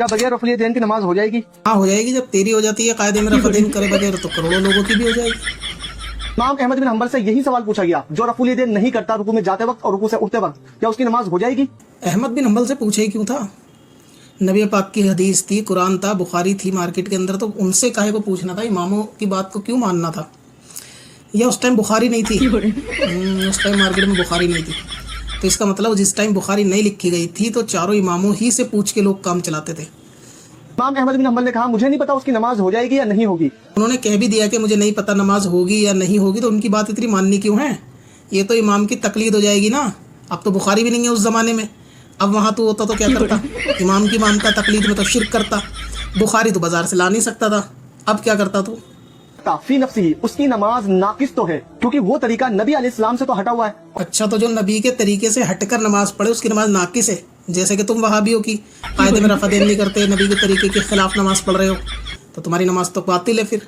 क्या बगैर रफुल यदैन की नमाज हो जाएगी? हाँ हो जाएगी, जब तेरी हो जाती है कायदे में रफदेन करे बगैर तो करोड़ों लोगों की भी हो जाएगी। इमाम अहमद बिन हंबल से यही सवाल पूछा गया, जो रफुल यदैन नहीं करता रुकू में जाते वक्त और रुकू से उठते वक्त, क्या उसकी नमाज हो जाएगी? अहमद बिन हंबल से पूछे ही क्यों था? नबी पाक की हदीस थी, कुरान था, बुखारी थी मार्केट के अंदर, तो उनसे काहे को पूछना था? इमामों की बात को क्यों मानना था? या उस टाइम बुखारी नहीं थी? उस टाइम मार्केट में बुखारी नहीं थी, तो इसका मतलब जिस टाइम बुखारी नहीं लिखी गई थी तो चारों इमामों ही से पूछ के लोग काम चलाते थे। इमाम अहमद बिन हंबल ने कहा मुझे नहीं पता उसकी नमाज हो जाएगी या नहीं होगी। उन्होंने कह भी दिया कि मुझे नहीं पता नमाज होगी या नहीं होगी, तो उनकी बात इतनी माननी क्यों है? ये तो इमाम की तकलीद हो जाएगी ना। अब तो बुखारी भी नहीं है उस जमाने में, अब वहाँ तो होता तो क्या करता? इमाम की मानता, तकलीद में तो शिरक करता। बुखारी तो बाजार से ला नहीं सकता था, अब क्या करता तू? फी नफ्सी उसकी नमाज नाकिस तो है, क्योंकि वो तरीका नबी अलैहिस्सलाम से तो हटा हुआ है। अच्छा, तो जो नबी के तरीके से हटकर नमाज पढ़े उसकी नमाज नाकिस है, जैसे कि तुम वहाबियों की कायदे में रफदेन नहीं करते, नबी के तरीके के खिलाफ नमाज पढ़ रहे हो, तो तुम्हारी नमाज तो बातिल है फिर।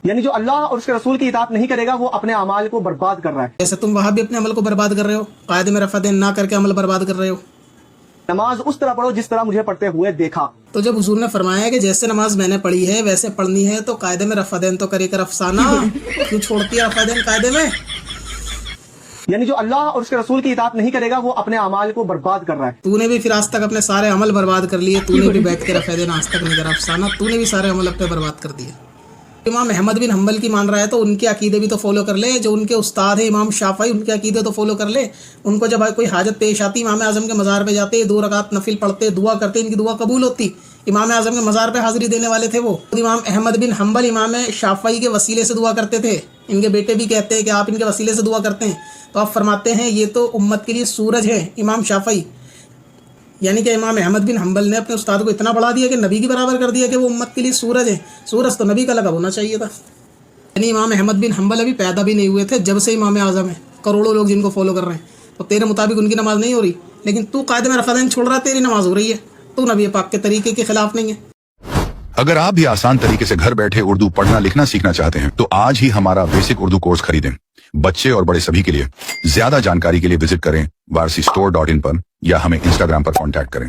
यानी जो अल्लाह और उसके रसूल की इताअत नहीं करेगा वो अपने अमाल को बर्बाद कर रहा है। जैसे तुम वहां भी अपने अमल को बर्बाद कर रहे हो, कायदे में रफदेन ना करके अमल बर्बाद कर रहे हो। नमाज उस तरह पढ़ो जिस तरह मुझे पढ़ते हुए देखा। तो जब हुजूर ने फरमाया कि जैसे नमाज मैंने पढ़ी है वैसे पढ़नी है, तो कायदे में रफदेन तो करे कर अफसाना क्यों छोड़ती है रफदेन कायदे में? यानी जो अल्लाह और उसके रसूल की इताअत नहीं करेगा वो अपने अमाल को बर्बाद कर रहा है। तूने भी फिर आज तक अपने सारे अमल बर्बाद कर लिए, तूने भी बैठ के रफदेन आज तक नहीं करा अफसाना, तूने भी सारे अमल अपने बर्बाद कर दिए। इमाम अहमद बिन हंबल की मान रहा है तो उनके अकीदे भी तो फॉलो कर ले, जो उनके उस्ताद है इमाम शाफई उनके अकीदे तो फॉलो कर ले। उनको जब कोई हाजत पेश आती, इमाम आजम के मज़ार पे जाते, 2 रकात नफिल पढ़ते, दुआ करते, इनकी दुआ कबूल होती। इमाम आजम के मज़ार पे हाजिरी देने वाले थे वो। इमाम अहमद बिन हंबल इमाम शाफई के वसीले से दुआ करते थे। इनके बेटे भी कहते हैं कि आप इनके वसीले से दुआ करते हैं, तो आप फरमाते हैं ये तो उम्मत के लिए सूरज है इमाम शाफई। यानी कि इमाम अहमद बिन हंबल ने अपने उस्ताद को इतना बढ़ा दिया कि नबी के बराबर कर दिया कि वो उम्मत के लिए सूरज है। सूरज तो नबी का लगा होना चाहिए था। यानी इमाम अहमद बिन हंबल अभी पैदा भी नहीं हुए थे जब से इमाम आज़म है, करोड़ों लोग जिनको फॉलो कर रहे हैं। तो तेरे मुताबिक उनकी नमाज नहीं हो रही, लेकिन तू कायदे में रफदेन छोड़ रहा है, तेरी नमाज हो रही है। तू नबी पाक के तरीके के खिलाफ नहीं है। अगर आप भी आसान तरीके से घर बैठे उर्दू पढ़ना लिखना सीखना चाहते हैं तो आज ही हमारा बेसिक उर्दू कोर्स खरीदें। बच्चे और बड़े सभी के लिए। ज्यादा जानकारी के लिए विजिट करें वारसीstore.in पर या हमें इंस्टाग्राम पर कांटेक्ट करें।